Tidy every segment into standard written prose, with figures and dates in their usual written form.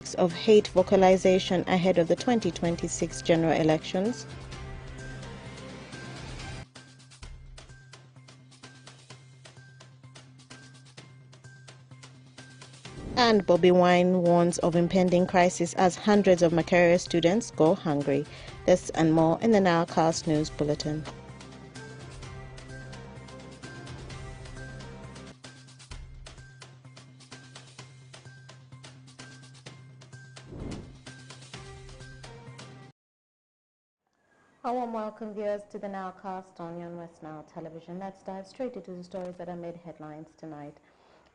weeks of hate vocalization ahead of the 2026 general elections. And Bobby Wine warns of impending crisis as hundreds of Makerere students go hungry. This and more in the NILE News Bulletin. A warm welcome, viewers, to the NILE on Yon West Nile Television. Let's dive straight into the stories that have made headlines tonight.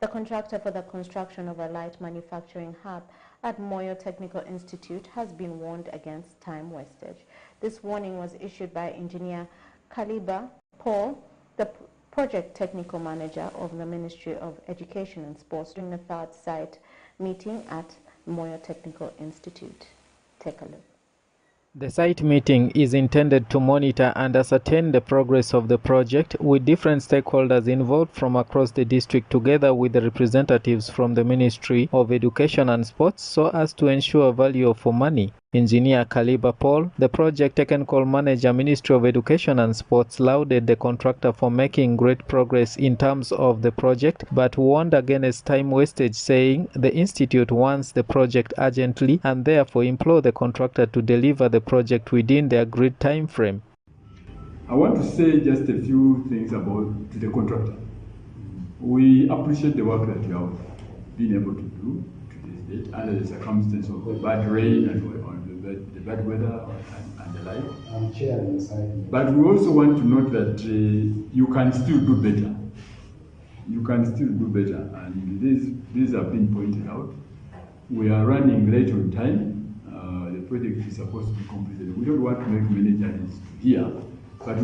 The contractor for the construction of a light manufacturing hub at Moyo Technical Institute has been warned against time wastage. This warning was issued by engineer Kaliba Paul, the project technical manager of the Ministry of Education and Sports, during the third site meeting at Moyo Technical Institute. Take a look. The site meeting is intended to monitor and ascertain the progress of the project with different stakeholders involved from across the district, together with the representatives from the Ministry of Education and Sports, so as to ensure value for money. Engineer Kaliba Paul, the project technical manager, Ministry of Education and Sports, lauded the contractor for making great progress in terms of the project, but warned against time wastage, saying the institute wants the project urgently and therefore implored the contractor to deliver the project within the agreed time frame. I want to say just a few things about the contractor. We appreciate the work that you have been able to do to this date under the circumstances of the bad rain and the bad weather and the like. But we also want to note that you can still do better. You can still do better, and these have been pointed out. We are running late on time. The project is supposed to be completed. We don't want to make many journeys here, but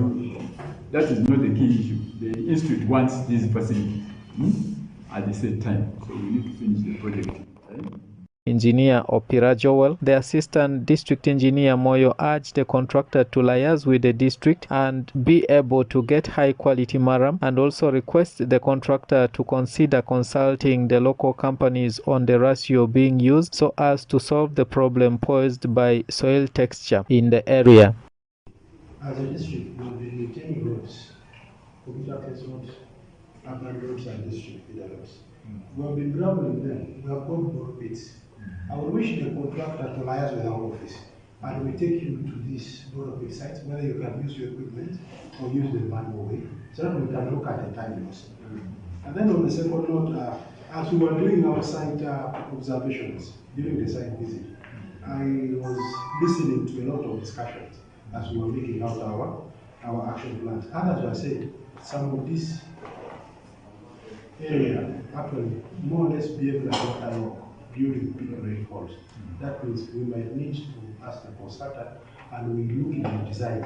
that is not the key issue. The institute wants these facilities at the same time, so we need to finish the project in time. Engineer Opira Joel, the assistant district engineer Moyo, urged the contractor to liaise with the district and be able to get high quality maram, and also request the contractor to consider consulting the local companies on the ratio being used so as to solve the problem posed by soil texture in the area. As a district, we will be maintaining roads, public access roads, urban roads, and district feeder roads. We have been grabbing them. We have got more pits. I would wish the contractor to liaise with our office, and we take you to this Borrowpit site, whether you can use your equipment or use the manual way, so that we can look at the time loss. And then on the second note, as we were doing our site observations during the site visit, I was listening to a lot of discussions as we were making out our action plans. And as I said, some of this area actually more or less behave like waterlogged during peak rainfalls. That means we might need to ask the consultant, and we look in the design.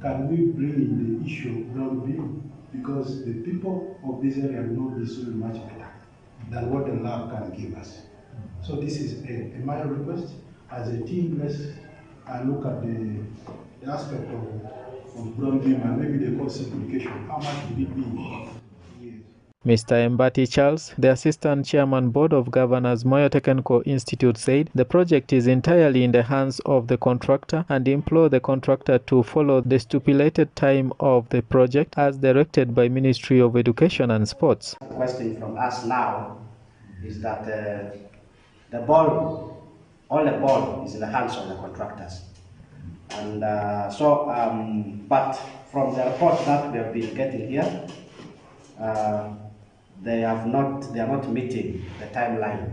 Can we bring in the issue of ground beam? Because the people of this area know the soil much better than what the lab can give us. So this is a minor request. As a team, let's look at the aspect of ground beam and maybe the cost simplification. How much would it be? Mr. Mbati Charles, the Assistant Chairman Board of Governors, Moyo Technical Institute, said the project is entirely in the hands of the contractor and implored the contractor to follow the stipulated time of the project as directed by Ministry of Education and Sports. The question from us now is that all the ball is in the hands of the contractors. And but from the report that we have been getting here, they are not meeting the timeline.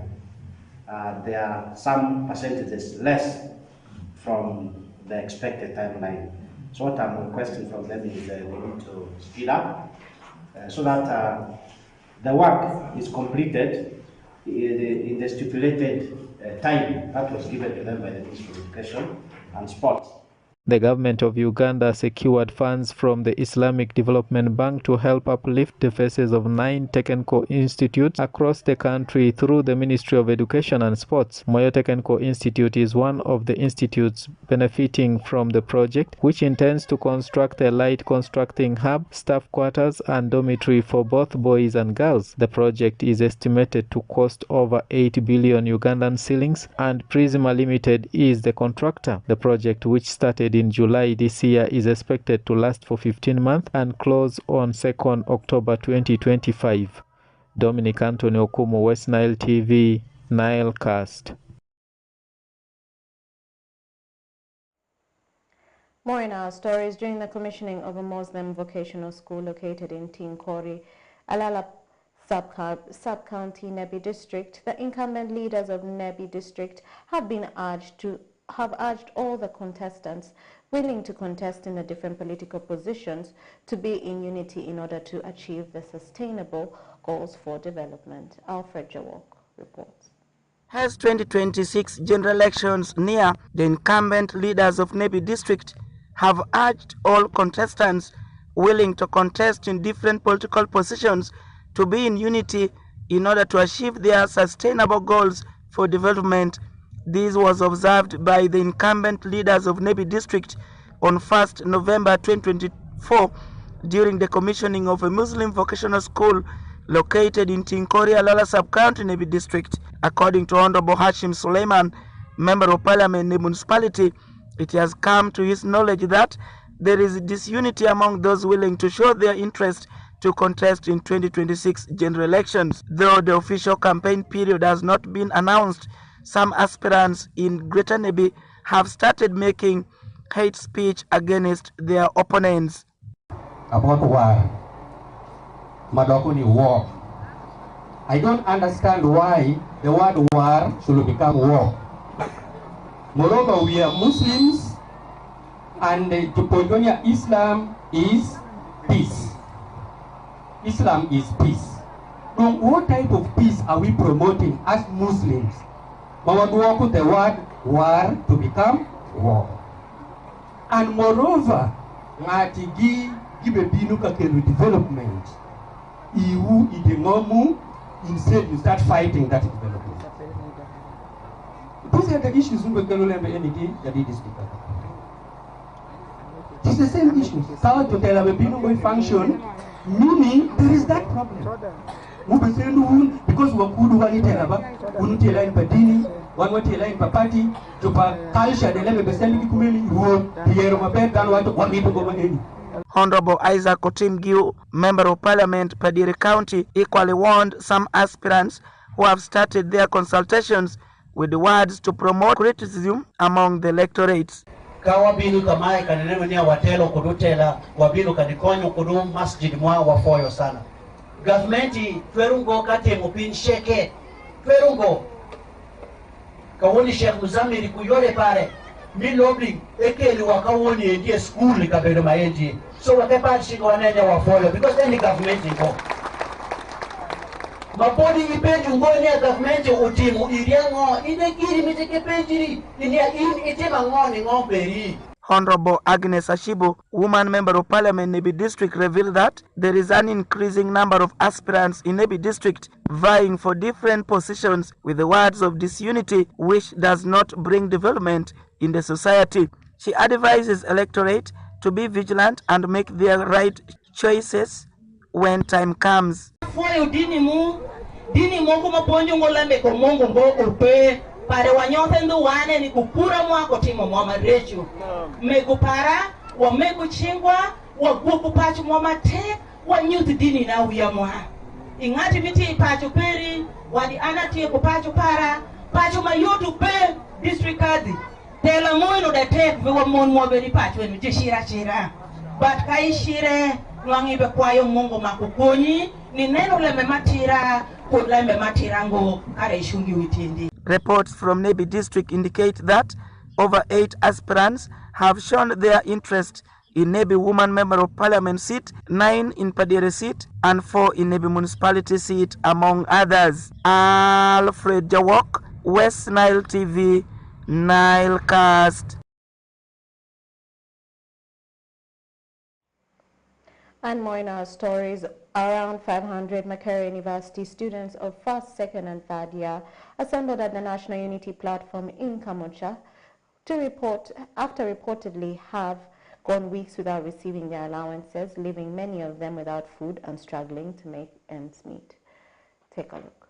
There are some percentages less from the expected timeline. So what I'm requesting from them is they need to speed up so that the work is completed in the stipulated time that was given to them by the Ministry of Education and Sports. The government of Uganda secured funds from the Islamic Development Bank to help uplift the faces of 9 technical institutes across the country through the Ministry of Education and Sports. Moyo Technical Institute is one of the institutes benefiting from the project, which intends to construct a light constructing hub, staff quarters, and dormitory for both boys and girls. The project is estimated to cost over 8 billion Ugandan shillings, and Prisma Limited is the contractor. The project, which started in July this year, is expected to last for 15 months and close on 2nd October 2025. Dominic Anthony Okumu, West Nile TV, Nilecast. More in our stories. During the commissioning of a Muslim vocational school located in Tinkori, Alala Sub-County, Nebi District, the incumbent leaders of Nebi District have urged all the contestants willing to contest in the different political positions to be in unity in order to achieve the sustainable goals for development. Alfred Jawok reports. As 2026 general elections near, the incumbent leaders of Nebi District have urged all contestants willing to contest in different political positions to be in unity in order to achieve their sustainable goals for development. This was observed by the incumbent leaders of Nebi District on 1st November 2024 during the commissioning of a Muslim vocational school located in Tinkori, Alala Sub-County, Nebi District. According to Honorable Hashim Suleiman, Member of Parliament, Nebi Municipality, it has come to his knowledge that there is disunity among those willing to show their interest to contest in 2026 general elections. Though the official campaign period has not been announced, some aspirants in Greater Nebi have started making hate speech against their opponents. About war, Madokuni war. I don't understand why the word war should become war. Moreover, we are Muslims, and to Pointonia, Islam is peace. Islam is peace. So what type of peace are we promoting as Muslims? Mawaduwaku the word war to become war. And moreover, ngati give binu kakelu development. Iwu idengomu, instead you start fighting that development. These are the issues we can learn anything that it is. It's the same issues. How to tell a binu function, meaning there is that problem. Because we could one it line padini, one way line papati, to culture the level of the kumeli who here my bed than what one people go any. Honorable Isaac Otimgiu, Member of Parliament, Padiri County, equally warned some aspirants who have started their consultations with the words to promote criticism among the electorates. Kawabinu kamae kanenemania watelo kudutela wabinu kanikonyo kudum masjid mwa wafoyo sana. Governmenti twerungo kate mupin sheke twerungo kawoni Sheikh Muzamiri kuyole pare milobli ekeli wakawoni endie school kabedo maendi so wakepati shiko wanenya wafoyo because any government iko mapodi ipeji ngoni ya government utimu iriango inekiri miteke pejiri inia itima ngoni ngomperi. Honorable Agnes Ashibo, woman member of Parliament Nebi District, revealed that there is an increasing number of aspirants in Nebi District vying for different positions with the words of disunity, which does not bring development in the society. She advises electorate to be vigilant and make their right choices when time comes. Pare wanyote ndu wane ni kukura mwako timo mwama rechu megupara wa meguchingwa wa gugu pachu mwama te wa nyuti dini na uya mwa ingati miti pachu peri wadi anati kupachu para pachu mayutu pe district kadi tela mwino da te wa mon mwabeni pachu enu jishira shira but kai shire nwangibe kwayo mungu makukonyi ni neno leme matira kudleme matirango kare ishungi witindi. Reports from Nebi District indicate that over 8 aspirants have shown their interest in Nebi Woman Member of Parliament seat, 9 in Padire seat, and 4 in Nebi Municipality seat, among others. Alfred Jawok, West Nile TV, Nilecast. And more in our stories, around 500 Makerere University students of first, second and third year assembled at the National Unity Platform in Kamocha to report after reportedly have gone weeks without receiving their allowances, leaving many of them without food and struggling to make ends meet. Take a look.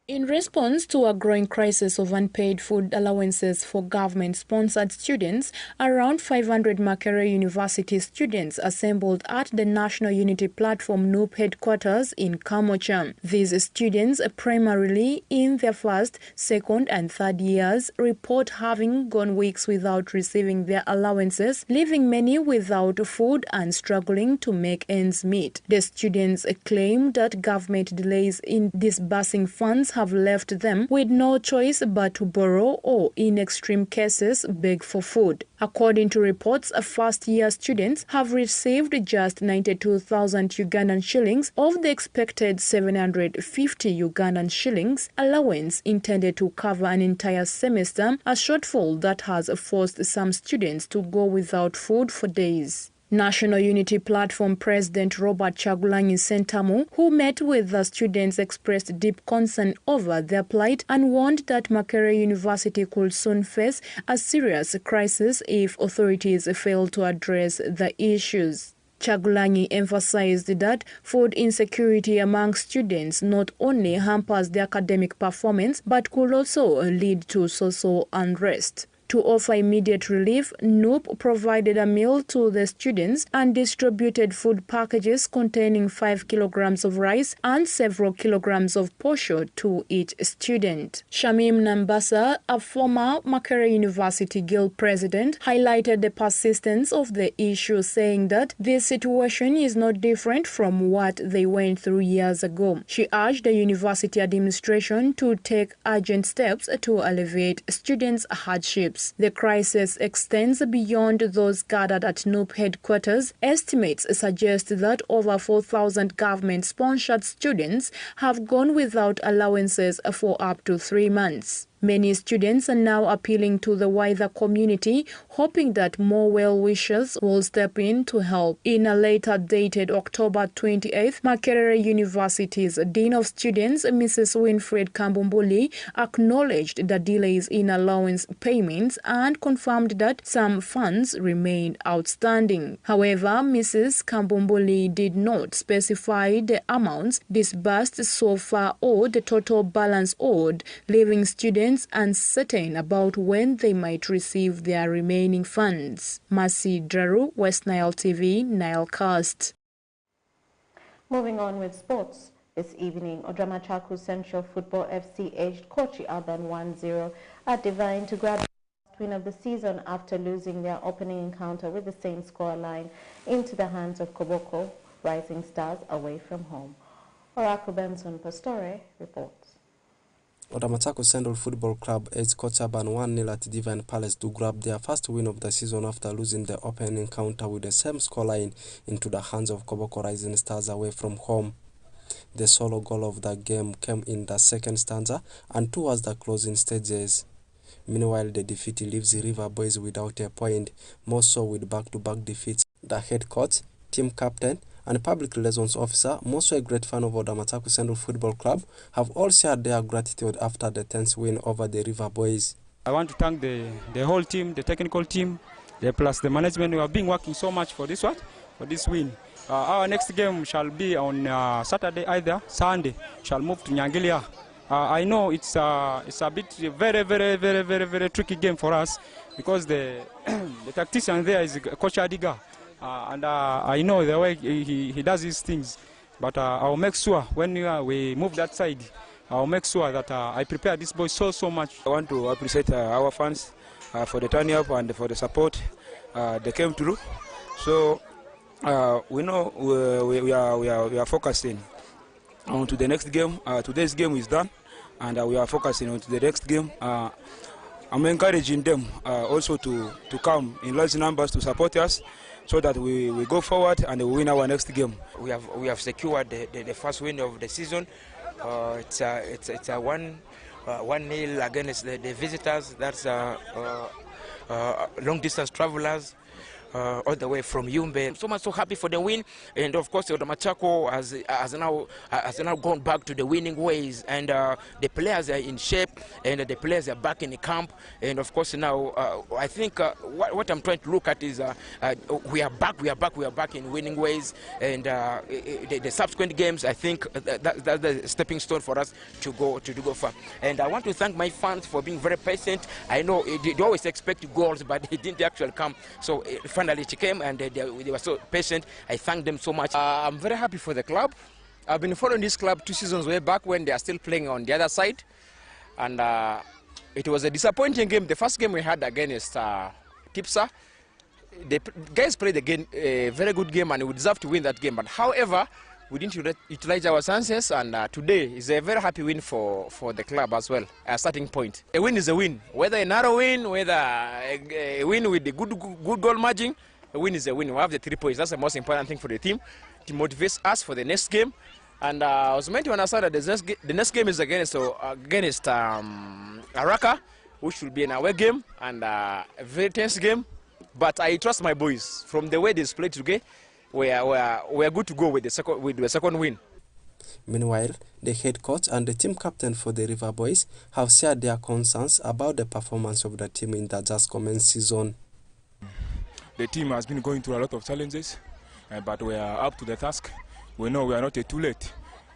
In response to a growing crisis of unpaid food allowances for government-sponsored students, around 500 Makerere University students assembled at the National Unity Platform NUP headquarters in Kamocha. These students, primarily in their first, second and third years, report having gone weeks without receiving their allowances, leaving many without food and struggling to make ends meet. The students claim that government delays in disbursing funds have left them with no choice but to borrow or, in extreme cases, beg for food. According to reports, first-year students have received just 92,000 Ugandan shillings of the expected 750 Ugandan shillings allowance intended to cover an entire semester, a shortfall that has forced some students to go without food for days. National Unity Platform President Robert Chagulanyi Sentamu, who met with the students, expressed deep concern over their plight and warned that Makerere University could soon face a serious crisis if authorities fail to address the issues. Chagulanyi emphasized that food insecurity among students not only hampers their academic performance but could also lead to social unrest. To offer immediate relief, NUP provided a meal to the students and distributed food packages containing 5 kilograms of rice and several kilograms of posho to each student. Shamim Nambasa, a former Makerere University Guild president, highlighted the persistence of the issue, saying that this situation is not different from what they went through years ago. She urged the university administration to take urgent steps to alleviate students' hardships. The crisis extends beyond those gathered at NUP headquarters. Estimates suggest that over 4,000 government-sponsored students have gone without allowances for up to 3 months. Many students are now appealing to the wider community, hoping that more well-wishers will step in to help. In a letter dated October 28th, Makerere University's Dean of Students, Mrs. Winfred Kambumbuli, acknowledged the delays in allowance payments and confirmed that some funds remained outstanding. However, Mrs. Kambumbuli did not specify the amounts disbursed so far or the total balance owed, leaving students uncertain about when they might receive their remaining funds. Mercy Draru, West Nile TV, Nilecast. Moving on with sports. This evening, Odramachaku Central Football FC edged Kochi Urban 1-0 at Divine to grab the first win of the season after losing their opening encounter with the same scoreline into the hands of Koboko Rising Stars away from home. Oracle Benson Pastore reports. Odramachaku Central Football Club edged Kochi Urban 1-0 at Divine Palace to grab their first win of the season after losing the opening encounter with the same scoreline into the hands of Koboko Rising Stars away from home. The solo goal of the game came in the second stanza and towards the closing stages. Meanwhile, the defeat leaves the River Boys without a point, more so with back-to-back defeats. The head coach, team captain, and public relations officer, also a great fan of Odramachaku Central Football Club, have all shared their gratitude after the tense win over the River Boys. I want to thank the whole team, the technical team, plus the management who have been working so much for this win. Our next game shall be on Saturday, either Sunday. Shall move to Nyangilia. I know it's a bit very tricky game for us because the tactician there is Coach Adiga. And I know the way he does his things, but I'll make sure when we move that side, I'll make sure that I prepare this boy so much. I want to appreciate our fans for the turn up and for the support they came through. So we know we are focusing on to the next game. Today's game is done, and we are focusing on to the next game. I'm encouraging them also to come in large numbers to support us, so that we go forward and we win our next game. We have secured the first win of the season. It's a 1-0 against the visitors. That's long distance travelers. all the way from Yumbe. I'm so happy for the win, and of course Odomachako has now gone back to the winning ways, and the players are in shape, and the players are back in the camp, and of course now I think what I'm trying to look at is we are back in winning ways, and the subsequent games, I think that's the stepping stone for us to go far. And I want to thank my fans for being very patient. I know they always expect goals, but it didn't actually come. So finally it came, and they were so patient. I thank them so much. I'm very happy for the club. I've been following this club 2 seasons way back when they are still playing on the other side, and it was a disappointing game. The first game we had against Tipsa, the guys played a very good game, and we deserved to win that game. But however, we didn't utilize our chances, and today is a very happy win for the club as well, a starting point. A win is a win, whether a narrow win, whether a win with the good goal margin, a win is a win. We have the 3 points. That's the most important thing for the team, to motivate us for the next game. And I was meant to understand that the next game is against Araka, which will be an away game and a very tense game. But I trust my boys. From the way they played today, we are good to go with the second win. Meanwhile, the head coach and the team captain for the River Boys have shared their concerns about the performance of the team in the just commenced season. The team has been going through a lot of challenges, but we are up to the task. We know we are not too late.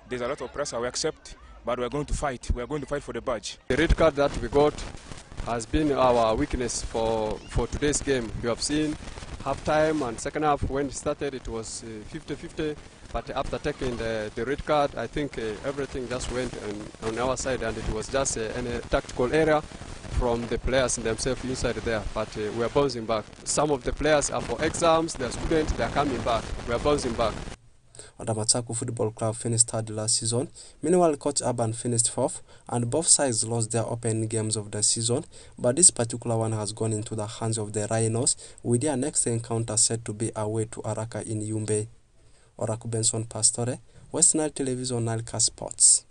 There's a lot of pressure we accept, but we are going to fight. We are going to fight for the badge. The red card that we got has been our weakness for today's game. You have seen half time and second half when it started it was 50-50, but after taking the red card, I think everything just went on our side, and it was just a tactical error from the players themselves inside there, but we are bouncing back. Some of the players are for exams, they are students, they are coming back. We are bouncing back. Odomachako Football Club finished third last season. Meanwhile, Coach Urban finished fourth, and both sides lost their opening games of the season, but this particular one has gone into the hands of the Rhinos, with their next encounter set to be away to Araka in Yumbe. Oraku Benson Pastore, West Nile Television, NILE Sports.